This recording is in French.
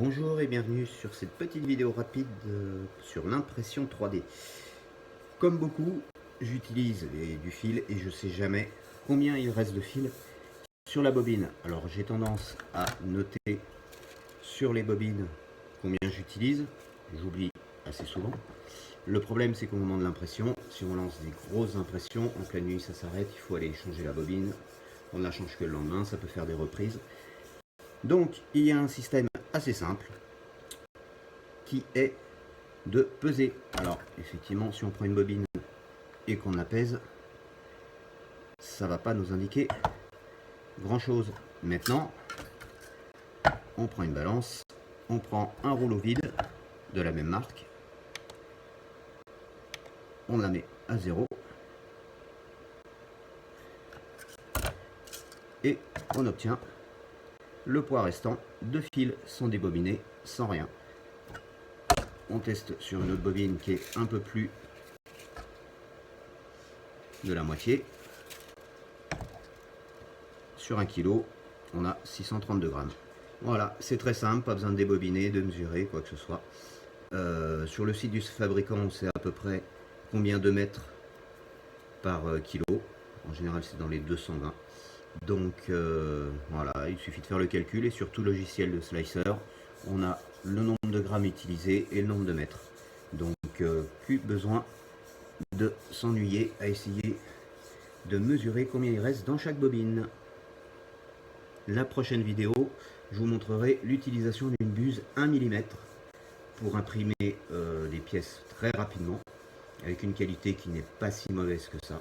Bonjour et bienvenue sur cette petite vidéo rapide sur l'impression 3D. Comme beaucoup, j'utilise du fil et je ne sais jamais combien il reste de fil sur la bobine. Alors j'ai tendance à noter sur les bobines combien j'utilise, j'oublie assez souvent. Le problème c'est qu'au moment de l'impression, si on lance des grosses impressions, en pleine nuit ça s'arrête, il faut aller changer la bobine, on ne la change que le lendemain, ça peut faire des reprises. Donc il y a un système assez simple qui est de peser. Alors effectivement, si on prend une bobine et qu'on la pèse, ça va pas nous indiquer grand chose. Maintenant, on prend une balance, on prend un rouleau vide de la même marque, on la met à 0 et on obtient le poids restant de fil sans débobiner, sans rien. On teste sur une autre bobine qui est un peu plus de la moitié. Sur 1 kg, on a 632 grammes. Voilà, c'est très simple, pas besoin de débobiner, de mesurer, quoi que ce soit. Sur le site du fabricant, on sait à peu près combien de mètres par kilo. En général, c'est dans les 220. Donc voilà, il suffit de faire le calcul et sur tout logiciel de slicer, on a le nombre de grammes utilisés et le nombre de mètres. Donc plus besoin de s'ennuyer à essayer de mesurer combien il reste dans chaque bobine. La prochaine vidéo, je vous montrerai l'utilisation d'une buse 1 mm pour imprimer des pièces très rapidement, avec une qualité qui n'est pas si mauvaise que ça.